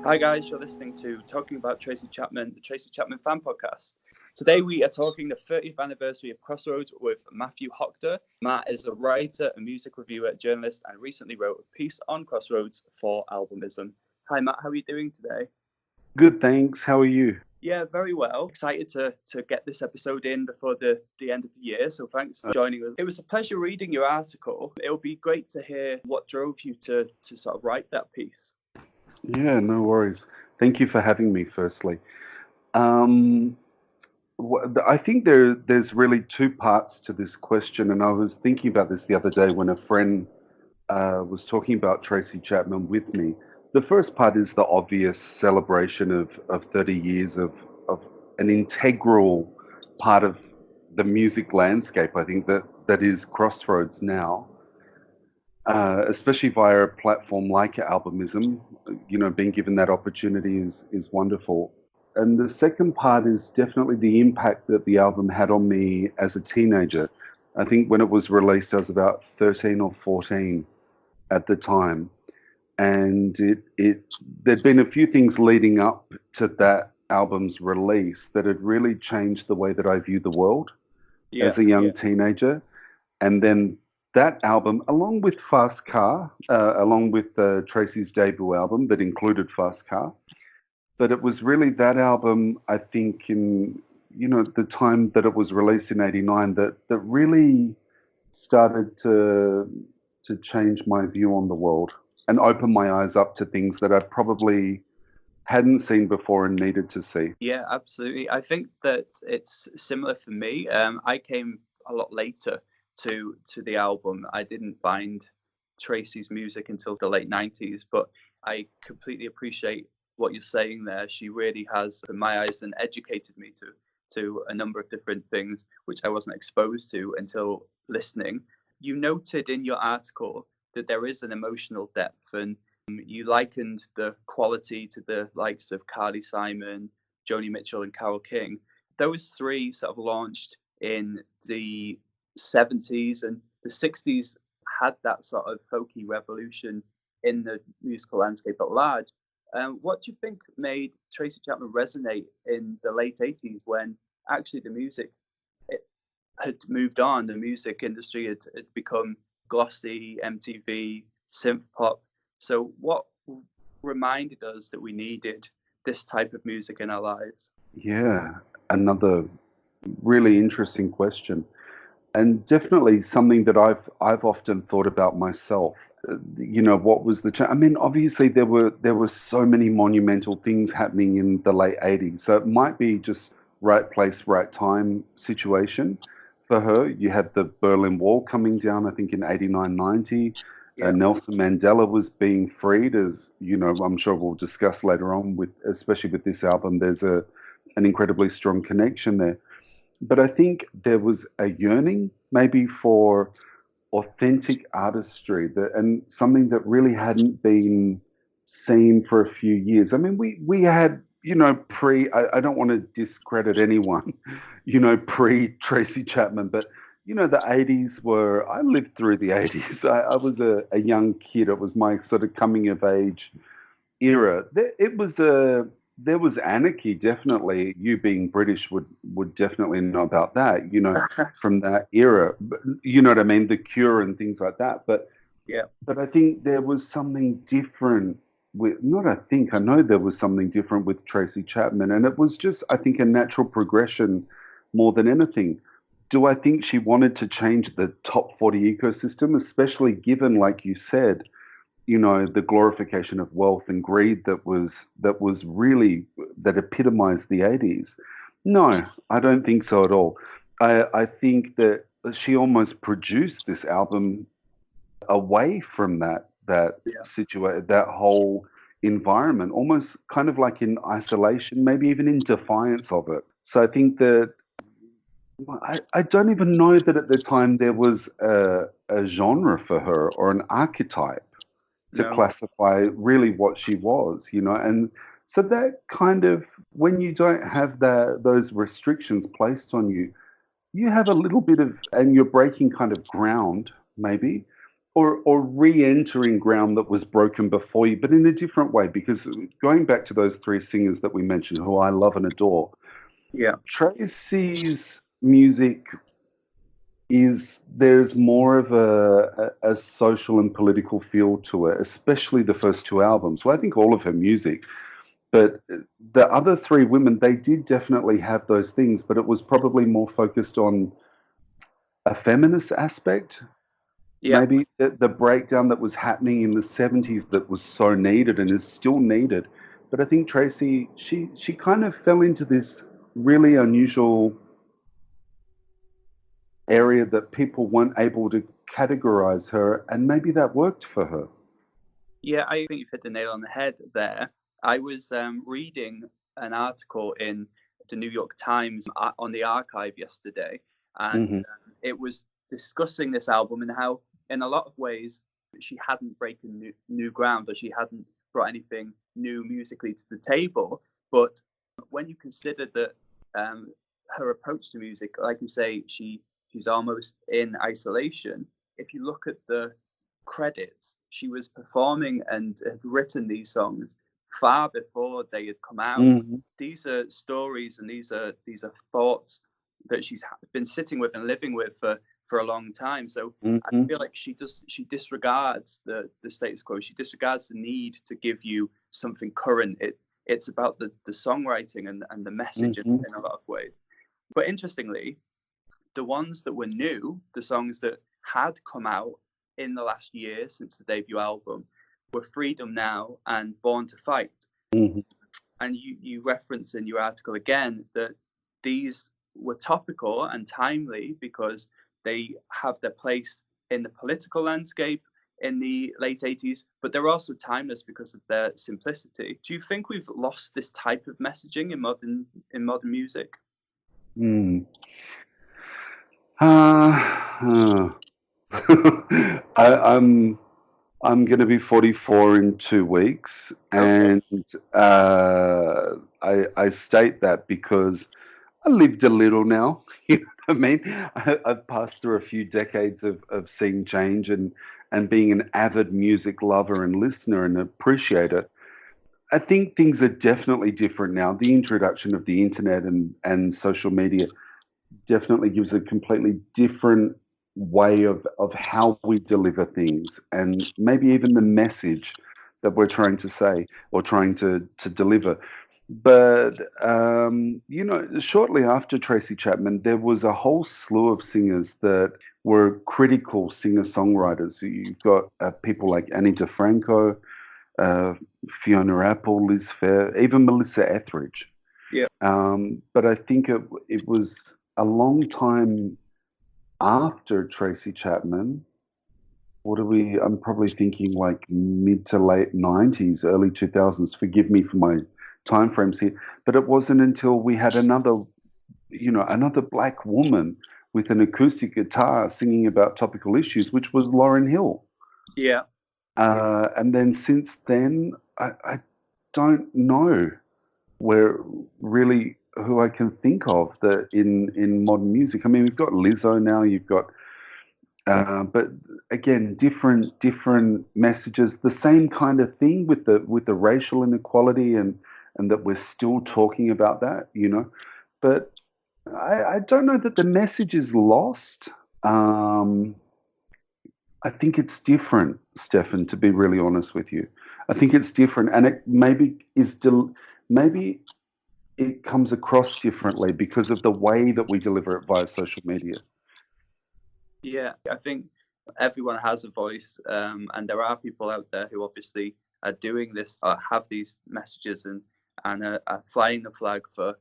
Hi guys, you're listening to Talking About Tracy Chapman, the Tracy Chapman fan podcast. Today we are talking the 30th anniversary of Crossroads with Matthew Hocter. Matt is a writer, a music reviewer, journalist, and recently wrote a piece on Crossroads for Albumism. Hi Matt, how are you doing today? Good, thanks. How are you? Yeah, very well. Excited to get this episode in before the end of the year, so thanks for joining us. It was a pleasure reading your article. It'll be great to hear what drove you to sort of write that piece. Yeah, no worries. Thank you for having me, firstly. I think there's really two parts to this question, and I was thinking about this the other day when a friend was talking about Tracy Chapman with me. The first part is the obvious celebration of 30 years of an integral part of the music landscape. I think that is Crossroads now. Especially via a platform like Albumism, being given that opportunity is wonderful. And the second part is definitely the impact that the album had on me as a teenager. I think when it was released, I was about 13 or 14 at the time. And there'd been a few things leading up to that album's release that had really changed the way that I view the world as a young teenager. And then that album, along with Fast Car, along with Tracy's debut album that included Fast Car, but it was really that album, I think, in the time that it was released in '89, that really started to change my view on the world and open my eyes up to things that I probably hadn't seen before and needed to see. Yeah, absolutely. I think that it's similar for me. I came a lot later to the album. I didn't find Tracy's music until the late 90s, but I completely appreciate what you're saying there. She really has, in my eyes, and educated me to a number of different things which I wasn't exposed to until listening. You noted in your article that there is an emotional depth, and you likened the quality to the likes of Carly Simon, Joni Mitchell, and Carole King. Those three sort of launched in the 70s, and the 60s had that sort of folky revolution in the musical landscape at large. What do you think made Tracy Chapman resonate in the late 80s when actually the music had moved on? The music industry had become glossy, MTV, synth pop. So what reminded us that we needed this type of music in our lives? Yeah, another really interesting question. And definitely something that I've often thought about myself. What was the change? I mean, obviously there were so many monumental things happening in the late '80s. So it might be just right place, right time situation for her. You had the Berlin Wall coming down, I think in '89, '90. Nelson Mandela was being freed, as I'm sure we'll discuss later on. Especially with this album, there's an incredibly strong connection there. But I think there was a yearning maybe for authentic artistry and something that really hadn't been seen for a few years. I mean, we had, I don't want to discredit anyone, pre Tracy Chapman, but the '80s I lived through the '80s. I was a young kid. It was my sort of coming of age era. There was anarchy, definitely. You being British would definitely know about that, from that era. You know what I mean? The Cure and things like that. But I think there was something different I know there was something different with Tracy Chapman. And it was just, I think, a natural progression more than anything. Do I think she wanted to change the top 40 ecosystem, especially given, like you said, the glorification of wealth and greed that epitomized the '80s? No, I don't think so at all. I think that she almost produced this album away from that whole environment, almost kind of like in isolation, maybe even in defiance of it. So I think that I don't even know that at the time there was a genre for her or an archetype to classify really what she was, and so that kind of, when you don't have those restrictions placed on you, you have a little bit of, and you're breaking kind of ground maybe, or re-entering ground that was broken before you, but in a different way. Because going back to those three singers that we mentioned, who I love and adore, Yeah. Tracy's music there's more of a social and political feel to it, especially the first two albums. Well, I think all of her music, but the other three women, they did definitely have those things, but it was probably more focused on a feminist aspect. Yeah. Maybe the breakdown that was happening in the 70s that was so needed and is still needed. But I think Tracy, she kind of fell into this really unusual area that people weren't able to categorize her, and maybe that worked for her. Yeah, I think you've hit the nail on the head there. I was reading an article in the New York Times on the archive yesterday, and Hmm. it was discussing this album and how, in a lot of ways, she hadn't broken new ground, or she hadn't brought anything new musically to the table. But when you consider that her approach to music, like you say, she's almost in isolation. If you look at the credits, she was performing and had written these songs far before they had come out. Hmm. These are stories and these are thoughts that she's been sitting with and living with for a long time. So I Hmm. feel like she disregards the status quo. She disregards the need to give you something current. It's about the songwriting and the message Hmm. in a lot of ways. But interestingly, the ones that were new, the songs that had come out in the last year since the debut album, were Freedom Now and Born to Fight. Hmm. And you reference in your article again that these were topical and timely because they have their place in the political landscape in the late 80s, but they're also timeless because of their simplicity. Do you think we've lost this type of messaging in modern music? Mm. Uh, I'm going to be 44 in 2 weeks, Okay. and I state that because I lived a little now. You know what I mean? I've passed through a few decades of seeing change and being an avid music lover and listener and appreciator. I think things are definitely different now. The introduction of the internet and social media definitely gives a completely different way of how we deliver things, and maybe even the message that we're trying to say or trying to deliver. But shortly after Tracy Chapman, there was a whole slew of singers that were critical singer-songwriters. You've got people like Annie DeFranco, uh, Fiona Apple, Liz Phair, even Melissa Etheridge. Yeah. But I think it was a long time after Tracy Chapman. I'm probably thinking like mid to late 90s, early 2000s. Forgive me for my time frames here. But it wasn't until we had another black woman with an acoustic guitar singing about topical issues, which was Lauryn Hill. Yeah. And then since then, I don't know where really who I can think of that in modern music. I mean, we've got Lizzo now. You've got, but again, different messages. The same kind of thing with the racial inequality and that we're still talking about that. But I don't know that the message is lost. I think it's different, Stefan, to be really honest with you. I think it's different, and it maybe it comes across differently because of the way that we deliver it via social media. Yeah, I think everyone has a voice, and there are people out there who obviously are doing this, have these messages, and are flying the flag for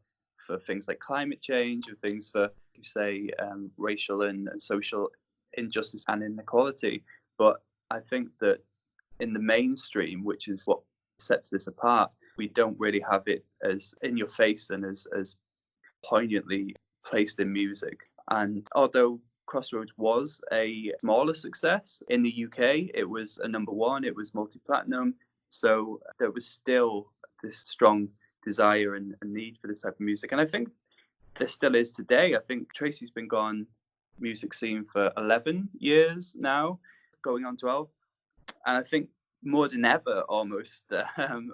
things like climate change, or things for, you say, racial and social injustice and inequality. But I think that in the mainstream, which is what sets this apart, we don't really have it as in your face and as poignantly placed in music. And although Crossroads was a smaller success in the UK, it was a number one, it was multi-platinum. So there was still this strong desire and need for this type of music. And I think there still is today. I think Tracy's been gone music scene for 11 years now. going on 12. And I think more than ever, almost,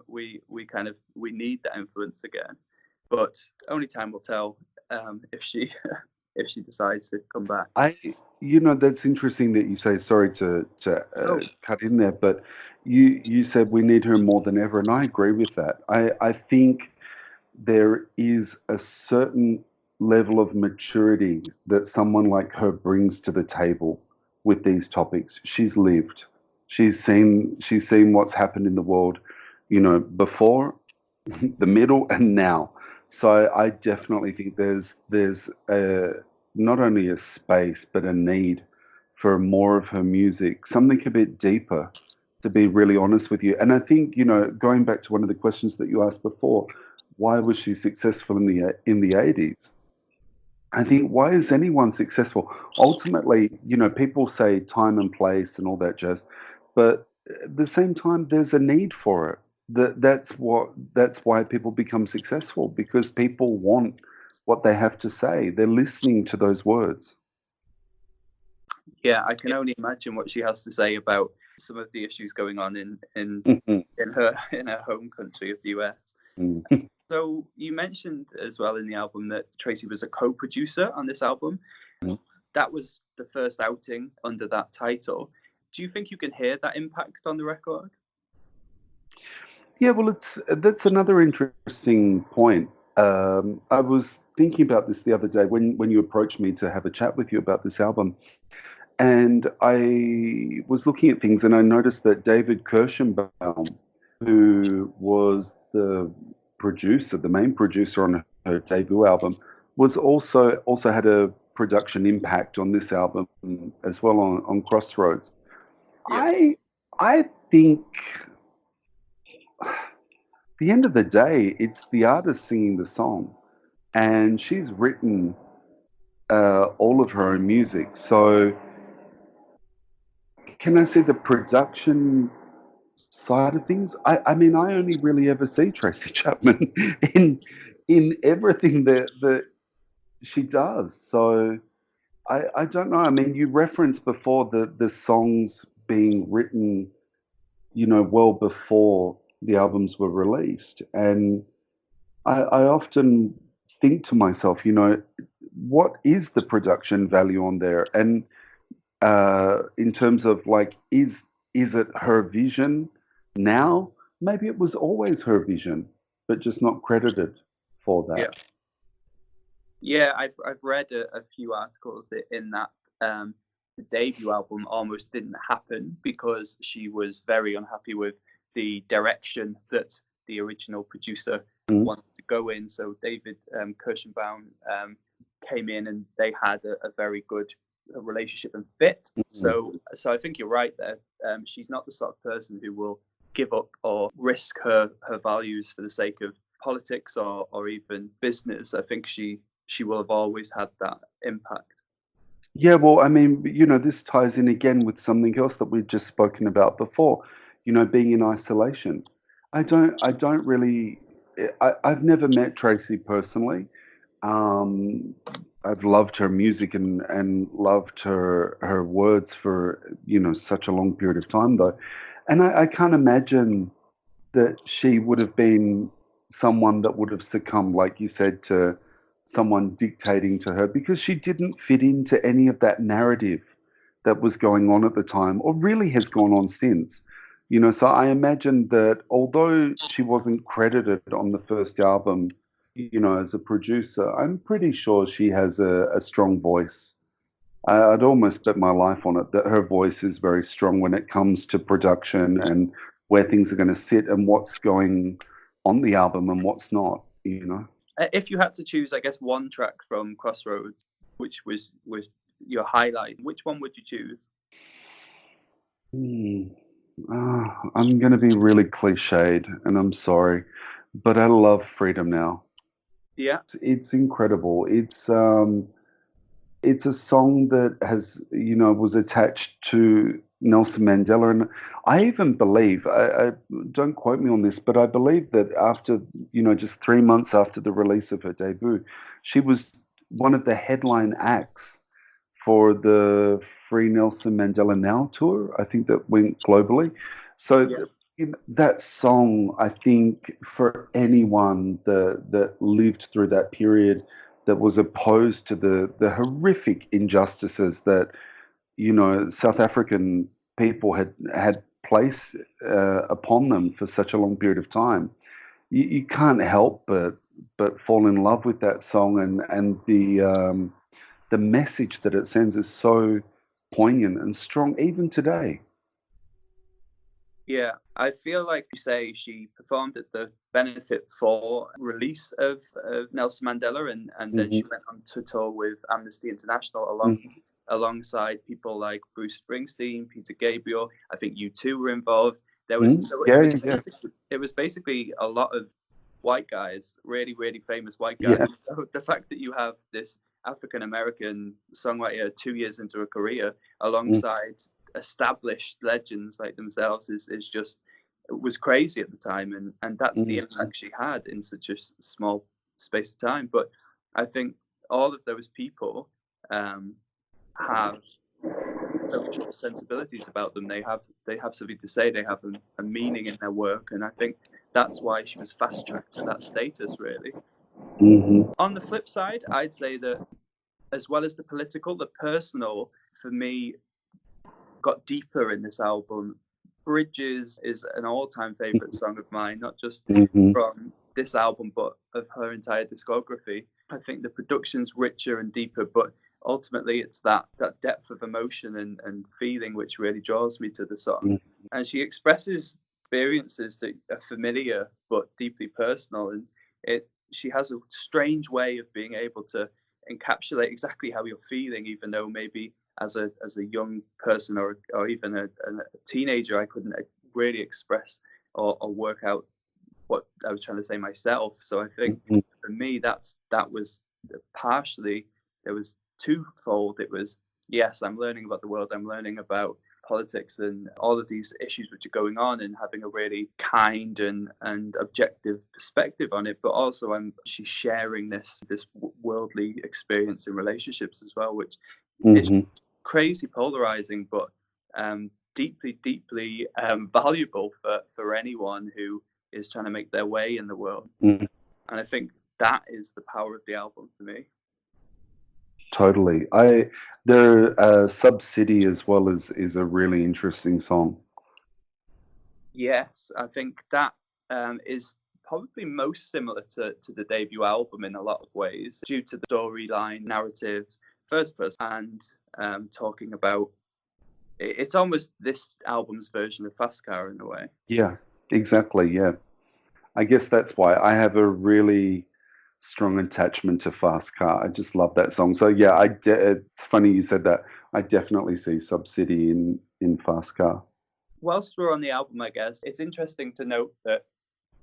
we need that influence again. But only time will tell if she if she decides to come back. That's interesting that you say, sorry to Oh, cut in there, but you said we need her more than ever, and I agree with that. I think there is a certain level of maturity that someone like her brings to the table with these topics. She's lived. She's seen what's happened in the world, before, the middle, and now. So I definitely think there's not only a space but a need for more of her music, something a bit deeper, to be really honest with you. And I think, going back to one of the questions that you asked before, why was she successful in the 80s? I think, why is anyone successful? Ultimately, people say time and place and all that jazz, but at the same time, there's a need for it. That's why people become successful, because people want what they have to say. They're listening to those words. yeah, I can only imagine what she has to say about some of the issues going on in her home country of the US. So you mentioned as well in the album that Tracy was a co-producer on this album. That was the first outing under that title. Do you think you can hear that impact on the record? Yeah, well, that's another interesting point. I was thinking about this the other day when you approached me to have a chat with you about this album, and I was looking at things, and I noticed that David Kirschenbaum, who was the main producer on her debut album, was also had a production impact on this album as well, on Crossroads. Yes. I think, at the end of the day, it's the artist singing the song, and she's written all of her own music. So, can I say the production side of things? I mean, I only really ever see Tracy Chapman in everything that she does. So I don't know. I mean, you referenced before the songs being written, well before the albums were released, and I often think to myself, what is the production value on there? And in terms of, like, is it her vision now? Maybe it was always her vision, but just not credited for Yeah. that. Yeah, I've read a few articles in that the debut album almost didn't happen because she was very unhappy with the direction that the original producer wanted to go in. So David Kirschenbaum came in, and they had a very good relationship and fit. So I think you're right there. She's not the sort of person who will give up or risk her values for the sake of politics or even business. I think she will have always had that impact. Yeah, well, I mean, this ties in again with something else that we've just spoken about before, being in isolation. I don't really, I've never met Tracy personally. Um, I've loved her music and loved her words for, such a long period of time, though. And I can't imagine that she would have been someone that would have succumbed, like you said, to someone dictating to her, because she didn't fit into any of that narrative that was going on at the time, or really has gone on since. So I imagine that although she wasn't credited on the first album, as a producer, I'm pretty sure she has a strong voice. I'd almost bet my life on it that her voice is very strong when it comes to production and where things are going to sit and what's going on the album and what's not. If you had to choose, I guess, one track from Crossroads, which was your highlight, which one would you choose? I'm going to be really cliched, and I'm sorry, but I love Freedom Now. Yeah. It's incredible. It's a song that was attached to Nelson Mandela, and I even believe, I don't quote me on this, but I believe that after, just 3 months after the release of her debut, she was one of the headline acts for the Free Nelson Mandela Now tour, I think, that went globally. So Yeah. that song, I think, for anyone that lived through that period, that was opposed to the horrific injustices that, South African people had placed upon them for such a long period of time, you can't help but fall in love with that song, and the message that it sends is so poignant and strong even today. Yeah, I feel like you say she performed at the benefit for release of Nelson Mandela, and then she Hmm. went on to tour with Amnesty International alongside people like Bruce Springsteen, Peter Gabriel. I think U2 were involved. There was so Yeah, it was basically a lot of white guys, really really famous white guys. yeah. So the fact that you have this African American songwriter 2 years into a career alongside established legends like themselves is just, it was crazy at the time, and that's the Mm-hmm. impact she had in such a small space of time. But I think all of those people have social sensibilities about them. They have something to say. They have a meaning in their work, and I think that's why she was fast tracked to that status, really. Mm-hmm. On the flip side, I'd say that as well as the political, the personal for me got deeper in this album. Bridges is an all-time favorite song of mine, not just Mm-hmm. from this album, but of her entire discography. I think the production's richer and deeper, but ultimately it's that depth of emotion and feeling which really draws me to the song. And she expresses experiences that are familiar but deeply personal, and she has a strange way of being able to encapsulate exactly how you're feeling, even though maybe as a young person or even a teenager, I couldn't really express or work out what I was trying to say myself. So I think for me, that was partially, there was twofold. It was, yes, I'm learning about the world, I'm learning about politics and all of these issues which are going on, and having a really kind and objective perspective on it, but also she's sharing this worldly experience in relationships as well, which is crazy polarizing, but deeply valuable for anyone who is trying to make their way in the world. And I think that is the power of the album for me. Totally. The Sub-City as well is a really interesting song. Yes, I think that is probably most similar to the debut album in a lot of ways, due to the storyline, narrative, first person, and talking about, it's almost this album's version of Fast Car in a way. Yeah, exactly. Yeah. I guess that's why I have a really strong attachment to Fast Car. I just love that song. So yeah, it's funny you said that. I definitely see Sub-City in Fast Car. Whilst we're on the album, I guess it's interesting to note that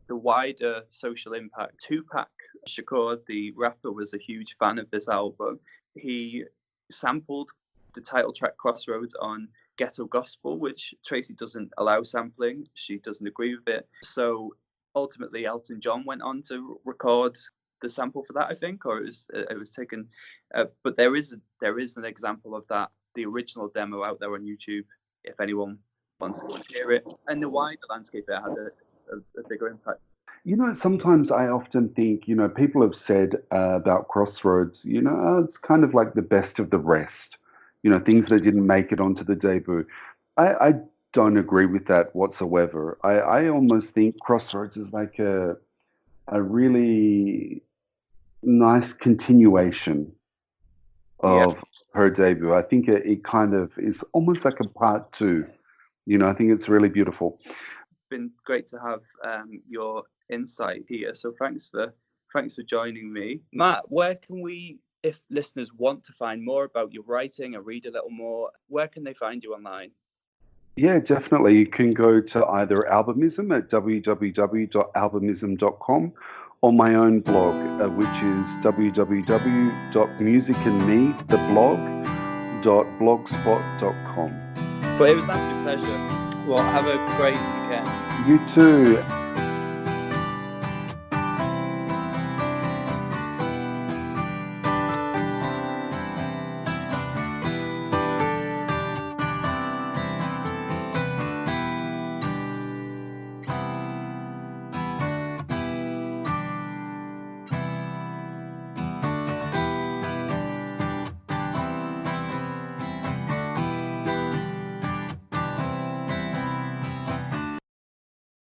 the wider social impact. Tupac Shakur, the rapper, was a huge fan of this album. He sampled the title track Crossroads on Ghetto Gospel, which Tracy doesn't allow sampling. She doesn't agree with it. So ultimately, Elton John went on to record the sample for that, I think, or it was taken. But there is an example of that, the original demo out there on YouTube, if anyone wants to hear it. And the wider landscape, it had a bigger impact. Sometimes I often think, people have said about Crossroads, it's kind of like the best of the rest, things that didn't make it onto the debut. I don't agree with that whatsoever. I almost think Crossroads is like a really nice continuation of her debut. I think it kind of is almost like a part two. I think it's really beautiful. Been great to have your insight here. So thanks for joining me, Matt. Where can we, if listeners want to find more about your writing and read a little more, where can they find you online? Yeah, definitely. You can go to either Albumism at www.albumism.com or my own blog, which is www.musicandmetheblog.blogspot.com. But it was an absolute pleasure. Well, have a great weekend. You too.